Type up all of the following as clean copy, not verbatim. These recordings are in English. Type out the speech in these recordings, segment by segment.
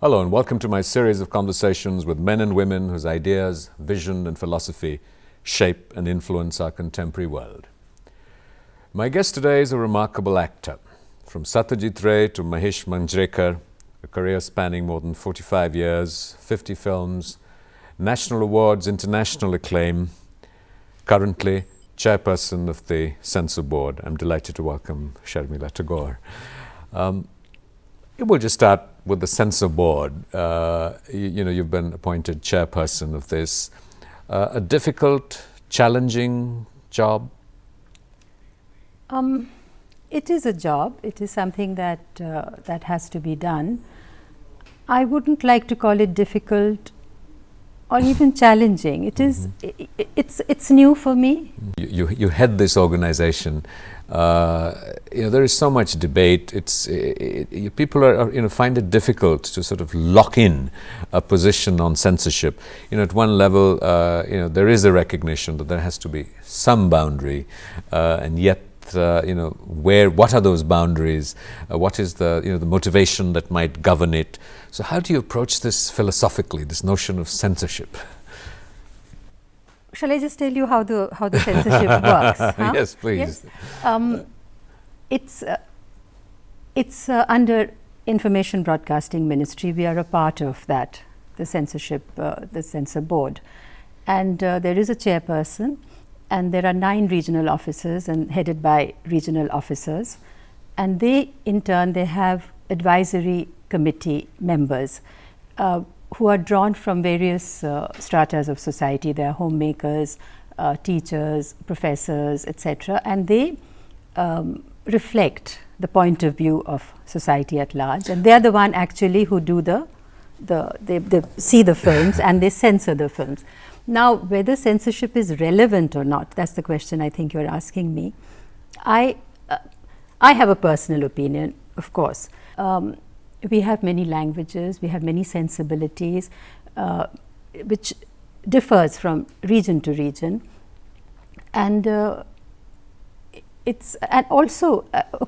Hello and welcome to my series of conversations with men and women whose ideas, vision and philosophy shape and influence our contemporary world. My guest today is a remarkable actor. From Satyajit Ray to Mahesh Manjrekar, a career spanning more than 45 years, 50 films, national awards, international acclaim, currently chairperson of the Censor Board. I'm delighted to welcome Sharmila Tagore. We'll just start with the Censor Board. You've been appointed chairperson of this. A difficult, challenging job? It is a job. It is something that has to be done. I wouldn't like to call it difficult or even challenging. It is. It's new for me. You head this organization. There is so much debate. People are find it difficult to sort of lock in a position on censorship. At one level, there is a recognition that there has to be some boundary, and yet. What are those boundaries? What is the motivation that might govern it? So how do you approach this philosophically, this notion of censorship? Shall I just tell you how the censorship works? Huh? Yes, please. Yes. It's under Information Broadcasting Ministry. We are a part of that, the censorship, the Censor Board, and there is a chairperson. And there are 9 regional offices and headed by regional officers. And they, in turn, they have advisory committee members who are drawn from various stratas of society. They are homemakers, teachers, professors, etc. And they reflect the point of view of society at large. And they are the one actually who do they see the films and they censor the films. Now, whether censorship is relevant or not, that's the question I think you're asking me. I have a personal opinion, of course. We have many languages, we have many sensibilities, which differs from region to region. And and also,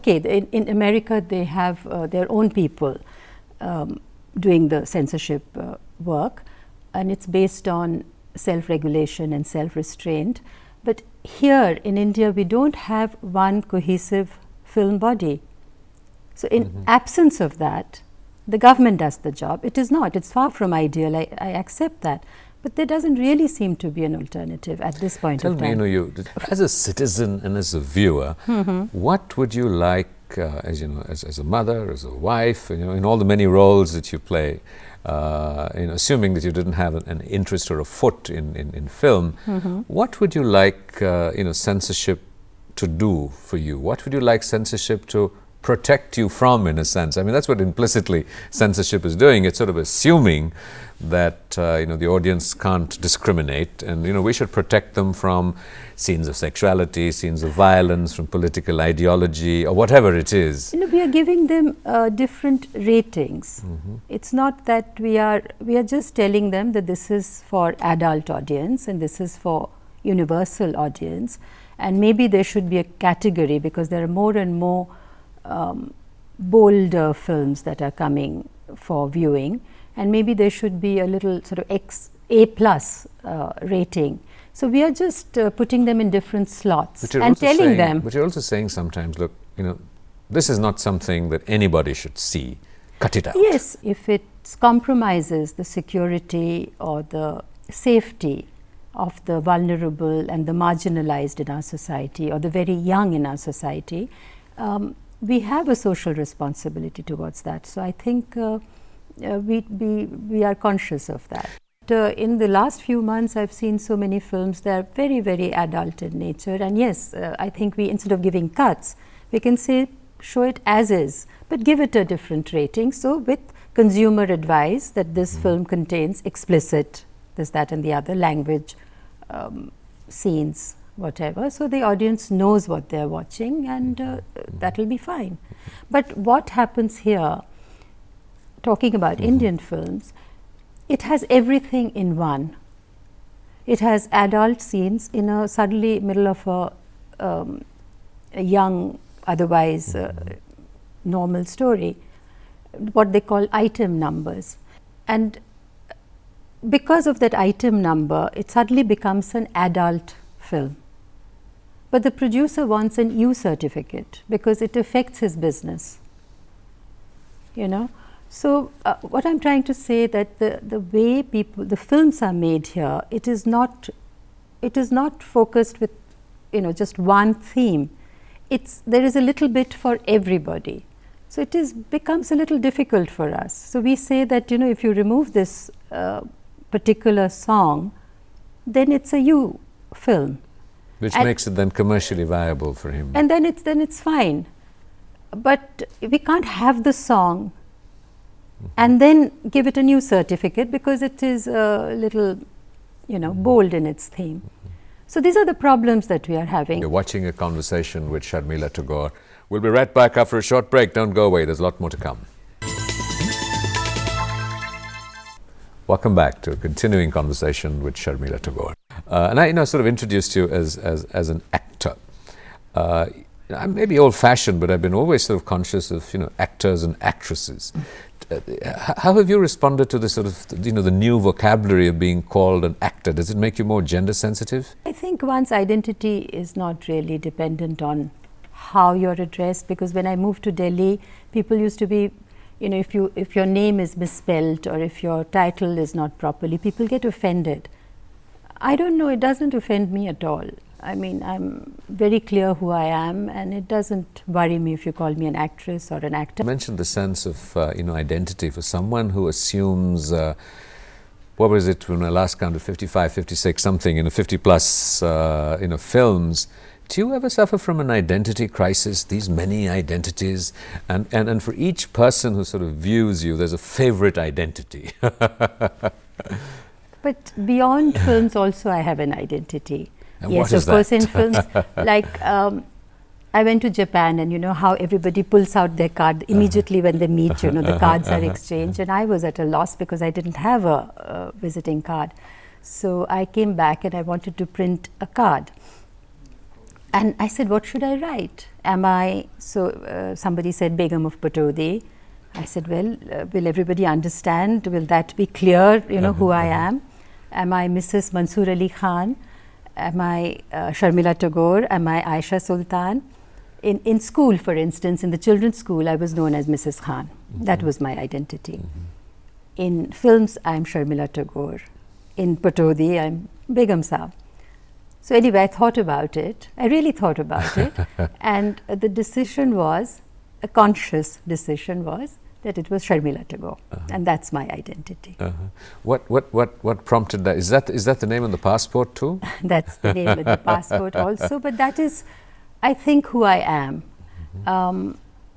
in America, they have their own people doing the censorship work, and it's based on self-regulation and self-restraint. But here in India, we don't have one cohesive film body. So in absence of that, the government does the job. It is not, it's far from ideal, I accept that. But there doesn't really seem to be an alternative at this point of time. Tell me, as a citizen and as a viewer, what would you like, as a mother, as a wife, in all the many roles that you play, assuming that you didn't have an interest or a foot in film, what would you like, censorship to do for you? What would you like censorship to protect you from, in a sense? I mean, that's what implicitly censorship is doing. It's sort of assuming that the audience can't discriminate, and we should protect them from scenes of sexuality, scenes of violence, from political ideology, or whatever it is. We are giving them different ratings. It's not that we are just telling them that this is for adult audience and this is for universal audience, and maybe there should be a category because there are more and more bolder films that are coming for viewing, and maybe there should be a little sort of A+ rating. So we are just putting them in different slots and telling them. But you're also saying sometimes, look, this is not something that anybody should see. Cut it out. Yes, if it compromises the security or the safety of the vulnerable and the marginalized in our society or the very young in our society, we have a social responsibility towards that. So I think we are conscious of that. In the last few months, I've seen so many films that are very, very adult in nature. And yes, I think we, instead of giving cuts, we can say, show it as is, but give it a different rating. So with consumer advice that this film contains explicit, this, that and the other, language, scenes, whatever. So the audience knows what they're watching, and that will be fine. But what happens here, talking about Indian films, it has everything in one. It has adult scenes in a suddenly middle of a young, otherwise normal story, what they call item numbers. And because of that item number, it suddenly becomes an adult film. But the producer wants an U certificate because it affects his business. You know, so what I'm trying to say that the way the films are made here, it is not focused with, you know, just one theme. There is a little bit for everybody. So it becomes a little difficult for us. So we say that, you know, if you remove this particular song, then it's a U film. Which makes it then commercially viable for him. And then it's fine. But we can't have the song and then give it a new certificate because it is a little, you know, bold in its theme. So these are the problems that we are having. You're watching a conversation with Sharmila Tagore. We'll be right back after a short break. Don't go away. There's a lot more to come. Welcome back to a continuing conversation with Sharmila Tagore. And I, you know, sort of introduced you as an actor. I may be old-fashioned, but I've been always sort of conscious of, you know, actors and actresses. How have you responded to the sort of, you know, the new vocabulary of being called an actor? Does it make you more gender sensitive? I think one's identity is not really dependent on how you're addressed, because when I moved to Delhi, people used to be, you know, if your name is misspelled or if your title is not properly, people get offended. I don't know, it doesn't offend me at all. I mean, I'm very clear who I am, and it doesn't worry me if you call me an actress or an actor. You mentioned the sense of, you know, identity for someone who assumes, what was it when I last counted, 55, 56, something, you know, 50 plus, you know, films. Do you ever suffer from an identity crisis, these many identities? And for each person who sort of views you, there's a favorite identity. But beyond films also I have an identity. And yes, of course, in films, like I went to Japan, and you know how everybody pulls out their card immediately when they meet, you know, the cards are exchanged, and I was at a loss because I didn't have a visiting card. So I came back and I wanted to print a card. And I said, what should I write? Somebody said Begum of Patodi. I said, well, will everybody understand? Will that be clear, you know, who I am? Am I Mrs. Mansoor Ali Khan? Am I Sharmila Tagore? Am I Aisha Sultan? In school, for instance, in the children's school, I was known as Mrs. Khan. That was my identity. In films, I'm Sharmila Tagore. In Patodi, I'm Begum Saab. So anyway, I thought about it. I really thought about it. And the decision was, a conscious decision was, that it was Sharmila Tagore, and that's my identity. What prompted that? Is that the name on the passport too? That's the name of the passport also, but that is, I think, who I am.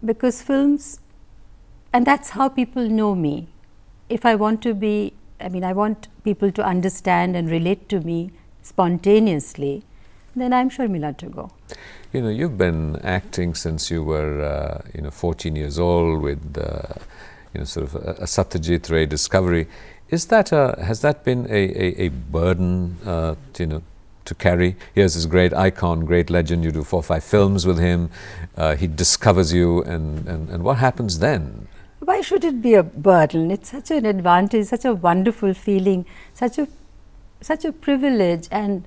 Because films, and that's how people know me. If I want to be, I mean, I want people to understand and relate to me spontaneously, then I'm Sharmila Tagore. You know, you've been acting since you were, you know, 14 years old with, you know, sort of a Satyajit Ray discovery. Has that been a burden, you know, to carry? Here's this great icon, great legend. You do 4 or 5 films with him. He discovers you, and what happens then? Why should it be a burden? It's such an advantage, such a wonderful feeling, such a privilege and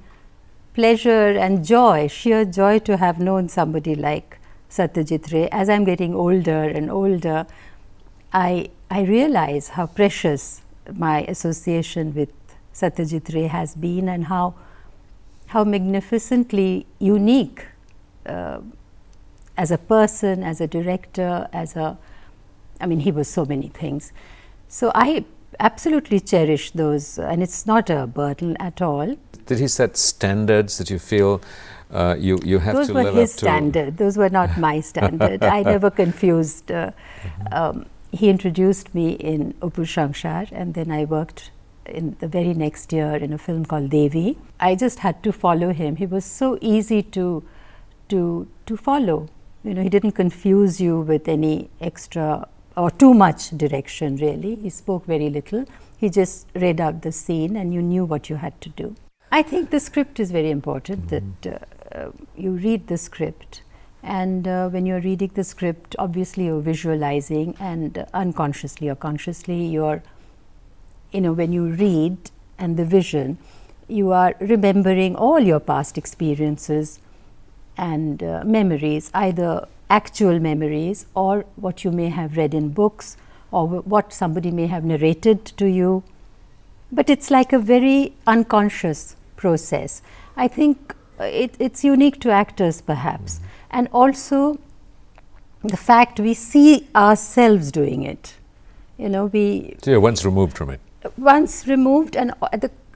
pleasure and joy, sheer joy to have known somebody like Satyajit Ray. As I'm getting older and older, I realize how precious my association with Satyajit Ray has been, and how magnificently unique as a person, as a director, I mean, he was so many things. So I absolutely cherish those, and it's not a burden at all. Did he set standards that you feel you have those to live up to? Those were his standard. Those were not my standard. I never confused. He introduced me in Upur Shangshar, and then I worked in the very next year in a film called Devi. I just had to follow him. He was so easy to follow. You know, he didn't confuse you with any extra or too much direction, really. He spoke very little. He just read out the scene, and you knew what you had to do. I think the script is very important, that you read the script, and when you're reading the script, obviously you're visualizing, and unconsciously or consciously you're when you read and the vision, you are remembering all your past experiences and memories, either actual memories or what you may have read in books or what somebody may have narrated to you. But it's like a very unconscious process. I think it's unique to actors perhaps, and also the fact we see ourselves doing it. So you're once removed from it. Once removed, and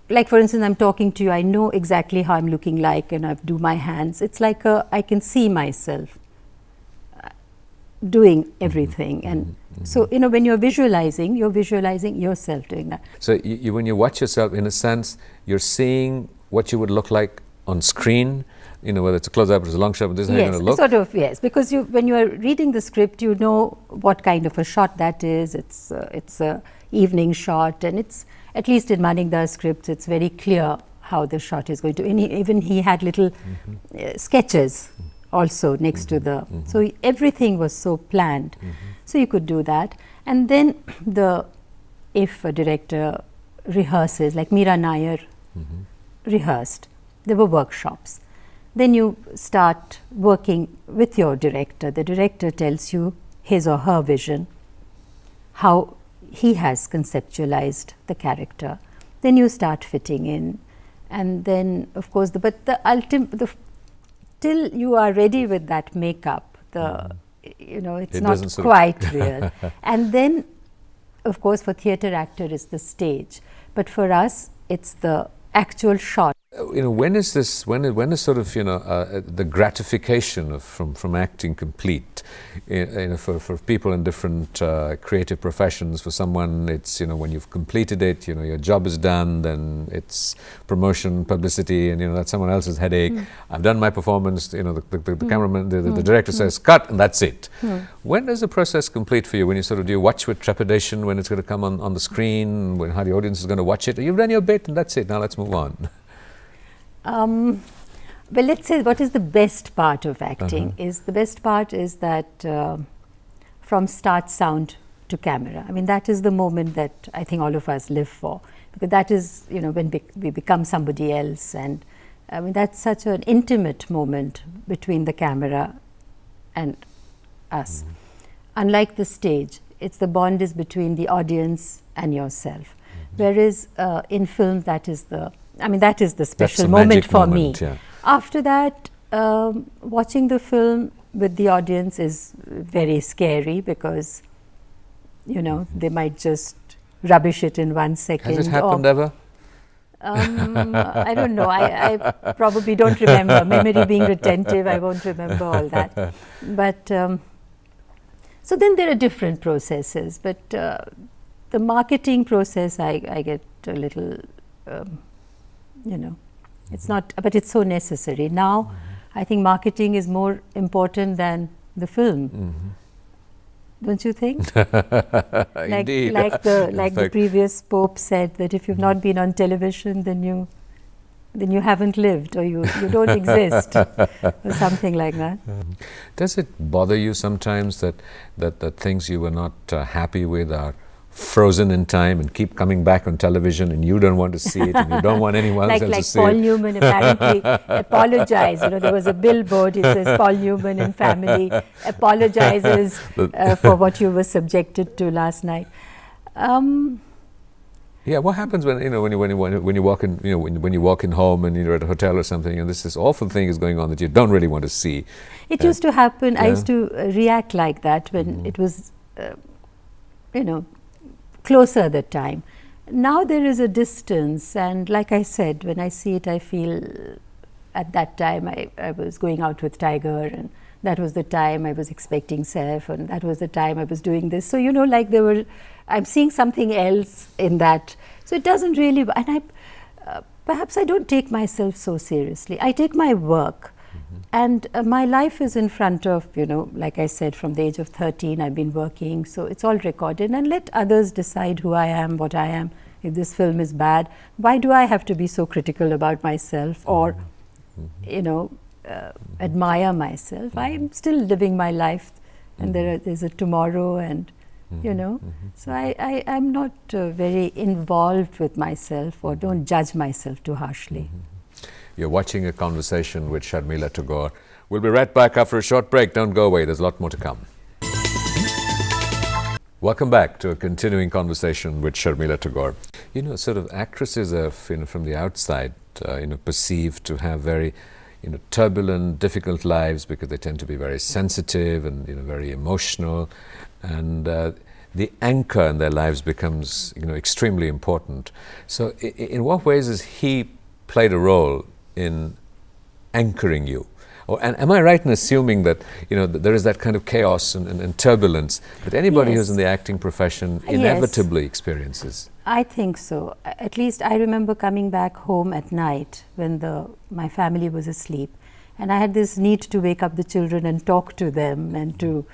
like for instance, I'm talking to you, I know exactly how I'm looking like, and I do my hands. It's like I can see myself doing everything. And so, when you're visualizing yourself doing that. So when you watch yourself, in a sense, you're seeing what you would look like on screen, whether it's a close-up or it's a long shot, this is how you're going to look. Sort of, yes, because when you are reading the script, you know what kind of a shot that is. It's a evening shot, and it's, at least in Maningda's scripts, it's very clear how the shot is going to. And even he had little sketches also next to the. So everything was so planned. So you could do that, and then if a director rehearses, like Meera Nair rehearsed, there were workshops. Then you start working with your director. The director tells you his or her vision, how he has conceptualized the character. Then you start fitting in, and then of course, till you are ready with that makeup, it's not quite real. And then, of course, for theatre actor is the stage, but for us, it's the actual shot. When is sort of the gratification from acting complete? For people in different creative professions, for someone it's when you've completed it, your job is done, then it's promotion, publicity, and that's someone else's headache. I've done my performance. The cameraman, the director says cut, and that's it. When is the process complete for you? When do you watch with trepidation when it's going to come on the screen? How the audience is going to watch it? You've done your bit, and that's it. Now let's move on. Well, let's say what is the best part of acting the best part is that from start sound to camera. I mean, that is the moment that I think all of us live for, because that is, when we become somebody else, and I mean, that's such an intimate moment between the camera and us. Unlike the stage, the bond is between the audience and yourself. Whereas in film, that is the special moment for me. Yeah. After that, watching the film with the audience is very scary, because they might just rubbish it in 1 second. Has it happened ever? I don't know. I probably don't remember. Memory being retentive, I won't remember all that. But so then there are different processes. But the marketing process, I get a little. It's not, but it's so necessary. Now, I think marketing is more important than the film. Don't you think? Indeed. Like the previous Pope said, that if you've not been on television, then you haven't lived, or you don't exist, or something like that. Does it bother you sometimes that things you were not happy with are frozen in time and keep coming back on television, and you don't want to see it, and you don't want anyone else to see it? Like Paul Newman apparently apologized. There was a billboard, it says Paul Newman and family apologizes for what you were subjected to last night. Yeah, what happens when you walk in when you walk in home and you're at a hotel or something, and this awful thing is going on that you don't really want to see? It used to happen. I used to react like that when it was, closer at the time. Now there is a distance, and like I said, when I see it, I feel at that time I was going out with Tiger, and that was the time I was expecting Saif, and that was the time I was doing this. So I'm seeing something else in that. So it doesn't really, and perhaps I don't take myself so seriously. I take my work. And my life is in front of, like I said, from the age of 13, I've been working, so it's all recorded, and let others decide who I am, what I am. If this film is bad, why do I have to be so critical about myself, or, admire myself? I'm still living my life, and there's a tomorrow, and you know. So I'm not very involved with myself, or don't judge myself too harshly. You're watching a conversation with Sharmila Tagore. We'll be right back after a short break. Don't go away, there's a lot more to come. Welcome back to a continuing conversation with Sharmila Tagore. You know, sort of actresses are, from the outside, perceived to have very, turbulent, difficult lives because they tend to be very sensitive and, very emotional. And the anchor in their lives becomes, extremely important. So in what ways has he played a role in anchoring you? And am I right in assuming that, that there is that kind of chaos and turbulence that anybody Yes. who's in the acting profession inevitably experiences? I think so. At least I remember coming back home at night when my family was asleep, and I had this need to wake up the children and talk to them and to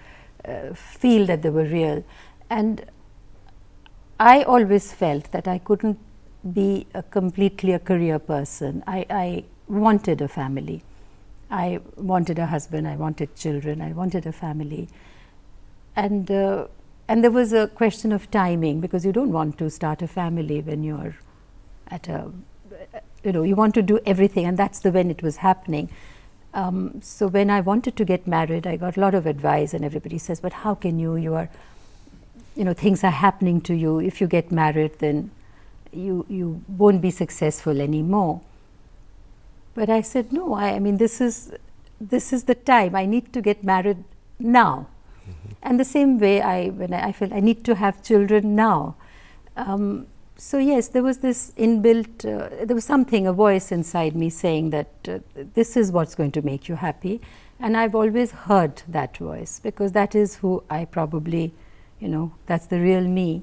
feel that they were real. And I always felt that I couldn't be completely a career person. I wanted a family. I wanted a husband, I wanted children, I wanted a family. And there was a question of timing, because you don't want to start a family when you're at you want to do everything, and that's when it was happening. So when I wanted to get married, I got a lot of advice, and everybody says, but how can you are, things are happening to you. If you get married, then you won't be successful anymore. But I said, no, I mean, this is the time. I need to get married now. And the same way, when I felt I need to have children now. So yes, there was this inbuilt, there was something, a voice inside me saying that this is what's going to make you happy. And I've always heard that voice, because that is who I probably, that's the real me.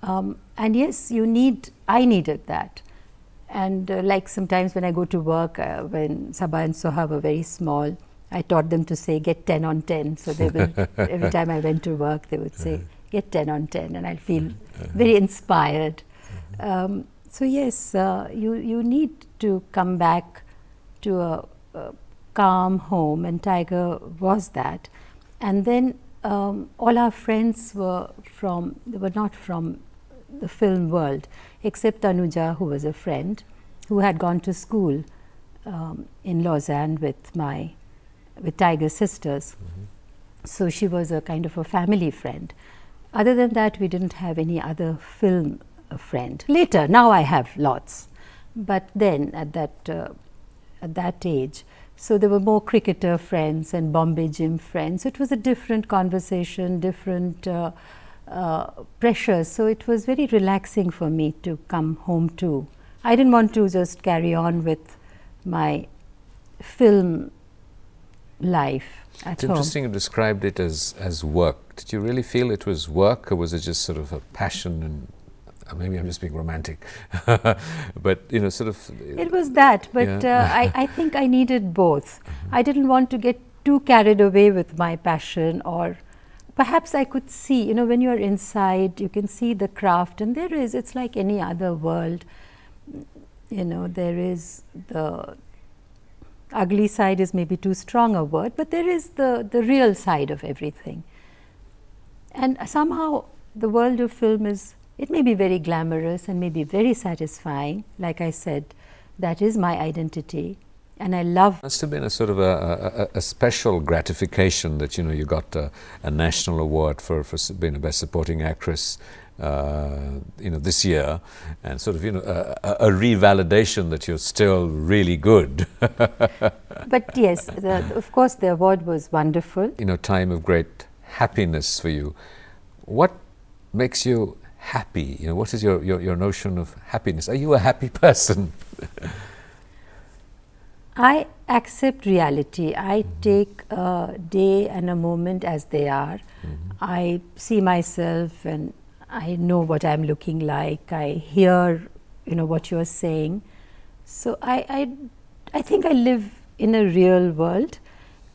And yes, I needed that. And like sometimes when I go to work, when Sabah and Soha were very small, I taught them to say, get 10 on 10. So they will, every time I went to work, they would say, get 10 on 10. And I'll feel very inspired. So yes, you need to come back to a calm home, and Tiger was that. And then all our friends they were not from the film world, except Tanuja, who was a friend who had gone to school in Lausanne with Tiger's sisters. So she was a kind of a family friend. Other than that, we didn't have any other film friend. Later, now I have lots, but then at that age, so there were more cricketer friends and Bombay gym friends. So it was a different conversation, different pressures. So it was very relaxing for me to come home to. I didn't want to just carry on with my film life at home. It's interesting you described it as work. Did you really feel it was work, or was it just sort of a passion? And maybe I'm just being romantic, but sort of. It was that, but I think I needed both. I didn't want to get too carried away with my passion, or perhaps I could see, when you're inside, you can see the craft, and it's like any other world. There is the ugly side is maybe too strong a word, but there is the real side of everything. And somehow the world of film it may be very glamorous and may be very satisfying. Like I said, that is my identity. And I love. Must have been a sort of a special gratification that you got a national award for being a best supporting actress, this year, and sort of a revalidation that you're still really good. But yes, of course, the award was wonderful. Time of great happiness for you. What makes you happy? What is your notion of happiness? Are you a happy person? I accept reality. I take a day and a moment as they are. I see myself and I know what I'm looking like. I hear, what you're saying. So I think I live in a real world,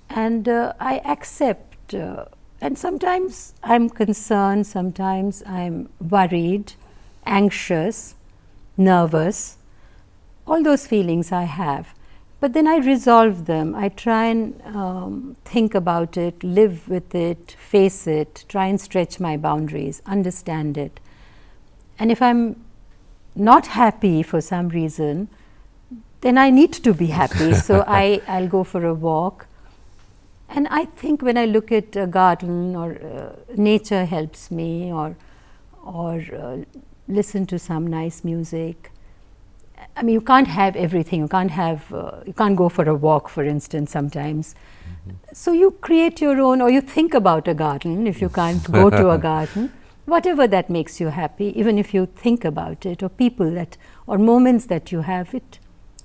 and I accept. And sometimes I'm concerned, sometimes I'm worried, anxious, nervous. All those feelings I have. But then I resolve them. I try and think about it, live with it, face it, try and stretch my boundaries, understand it. And if I'm not happy for some reason, then I need to be happy. So I'll go for a walk. And I think when I look at a garden or nature helps me, or listen to some nice music. I mean, you can't have everything. You can't go for a walk, for instance, sometimes. So you create your own, or you think about a garden if you can't go to a garden. Whatever that makes you happy, even if you think about it, or people that, or moments that you have, it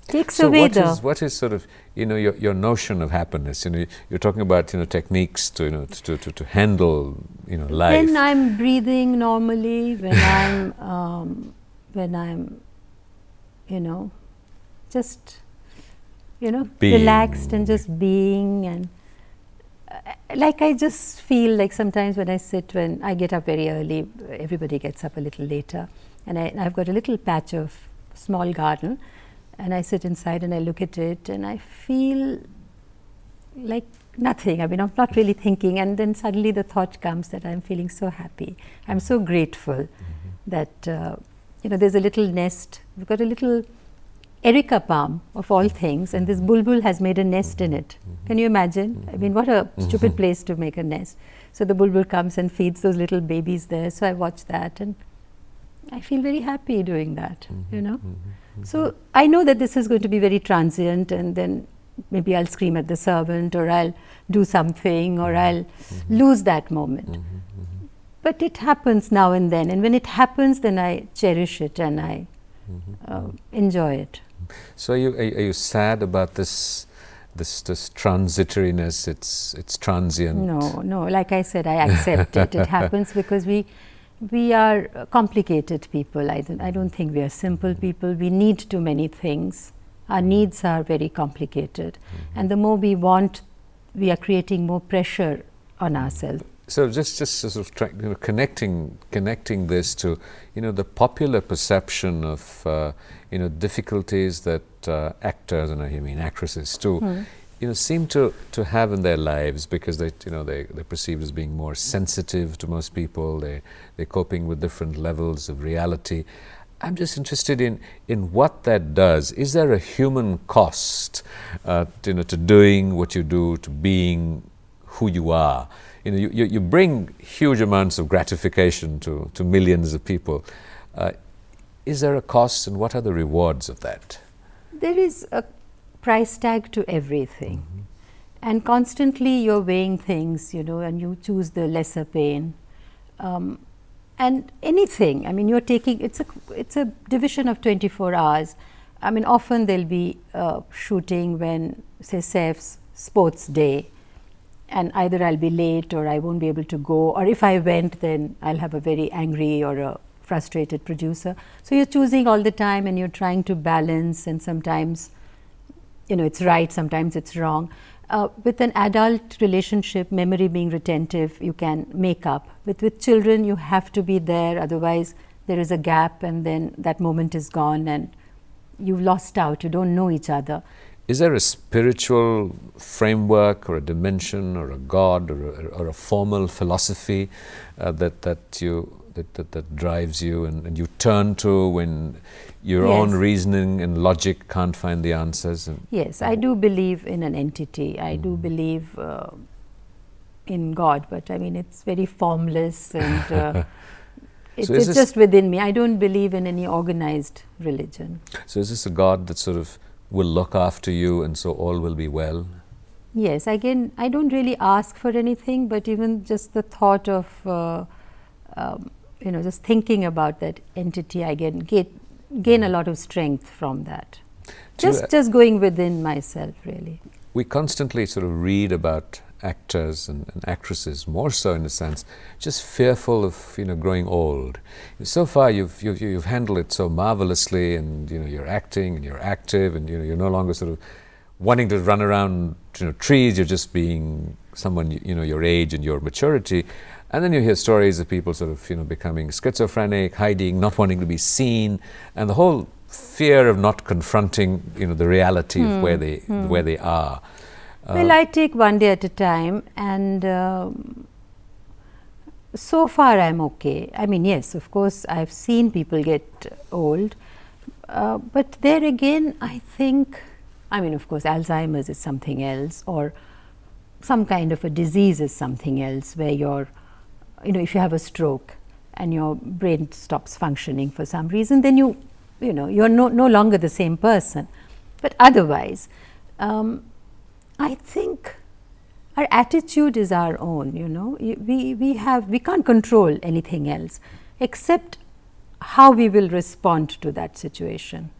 takes away what is sort of, your notion of happiness? You're talking about, techniques to, to handle, life. When I'm breathing normally, when I'm just, relaxed and just being, and like I just feel like sometimes when I get up very early, everybody gets up a little later, and I've got a little patch of small garden, and I sit inside and I look at it and I feel like nothing. I mean, I'm not really thinking, and then suddenly the thought comes that I'm feeling so happy. I'm so grateful that, there's a little nest. We've got a little Erica palm, of all things, and this bulbul has made a nest in it. Can you imagine? I mean, what a stupid place to make a nest. So the bulbul comes and feeds those little babies there. So I watch that and I feel very happy doing that, So I know that this is going to be very transient, and then maybe I'll scream at the servant, or I'll do something, or I'll lose that moment. But it happens now and then, and when it happens, then I cherish it and I enjoy it. So are you sad about this transitoriness? It's transient. No. Like I said, I accept it. It happens because we are complicated people. I don't think we are simple people. We need too many things. Our needs are very complicated, and the more we want, we are creating more pressure on ourselves. So just sort of connecting this to the popular perception of difficulties that actors, and I mean actresses too, seem to have in their lives, because they're perceived as being more sensitive to most people. They're coping with different levels of reality. I'm just interested in what that does. Is there a human cost to doing what you do, to being who you are? You bring huge amounts of gratification to millions of people. Is there a cost, and what are the rewards of that? There is a price tag to everything. And constantly you're weighing things, and you choose the lesser pain. And anything, I mean, you're taking, it's a division of 24 hours. I mean, often there'll be shooting when, say, SAF's sports day, and either I'll be late or I won't be able to go, or if I went, then I'll have a very angry or a frustrated producer. So you're choosing all the time, and you're trying to balance, and sometimes, it's right, sometimes it's wrong. With an adult relationship, memory being retentive, you can make up. With children, you have to be there, otherwise there is a gap, and then that moment is gone and you've lost out, you don't know each other. Is there a spiritual framework, or a dimension, or a God, or a formal philosophy that drives you and you turn to when your own reasoning and logic can't find the answers? Yes, I do believe in an entity. I do believe in God, but I mean, it's very formless, and it's just within me. I don't believe in any organized religion. So is this a God that sort of will look after you, and so all will be well? Yes, again, I don't really ask for anything, but even just the thought of just thinking about that entity, I gain a lot of strength from that. Just going within myself, really. We constantly sort of read about actors and actresses, more so in a sense, just fearful of growing old. So far, you've handled it so marvelously, and you're acting and you're active, and you're no longer sort of wanting to run around trees. You're just being someone your age and your maturity. And then you hear stories of people sort of becoming schizophrenic, hiding, not wanting to be seen, and the whole fear of not confronting, the reality of where they are. Well, I take one day at a time, and so far I'm okay. I mean, yes, of course, I've seen people get old, but there again, I think, of course, Alzheimer's is something else, or some kind of a disease is something else, where if you have a stroke and your brain stops functioning for some reason, then you're no longer the same person. But otherwise, I think our attitude is our own. We can't control anything else except how we will respond to that situation.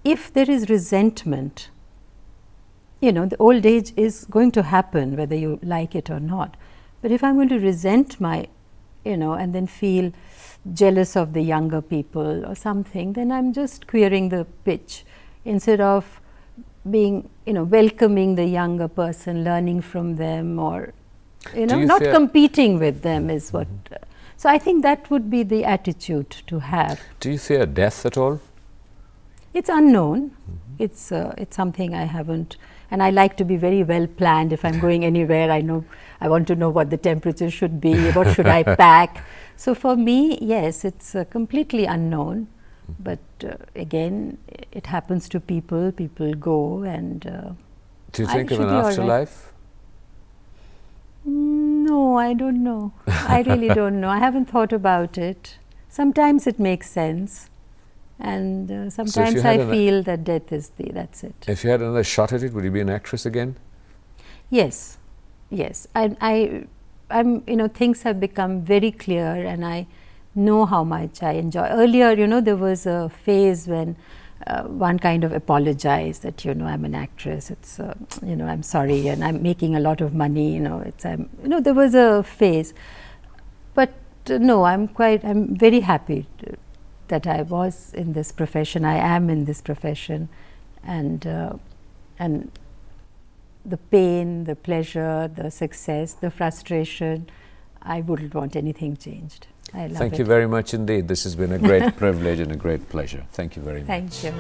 If there is resentment, the old age is going to happen whether you like it or not. But if I'm going to resent and then feel jealous of the younger people or something, then I'm just queering the pitch instead of being, welcoming the younger person, learning from them, or, not competing with them is what. So I think that would be the attitude to have. Do you fear death at all? It's unknown. It's something I haven't, and I like to be very well planned. If I'm going anywhere, I want to know what the temperature should be, what should I pack. So for me, yes, it's completely unknown. But again, it happens to people go, and do you think of an afterlife? No, I don't know. I really don't know. I haven't thought about it. Sometimes it makes sense, and sometimes I feel that death is that's it. If you had another shot at it, would you be an actress again? Yes. I'm things have become very clear, and I know how much I enjoy. Earlier, there was a phase when one kind of apologized that, I'm an actress, it's, I'm sorry, and I'm making a lot of money, there was a phase. But no, I'm very happy that I was in this profession, I am in this profession, and the pain, the pleasure, the success, the frustration, I wouldn't want anything changed. I love it. Thank you very much indeed. This has been a great privilege and a great pleasure. Thank you very much. Thank you.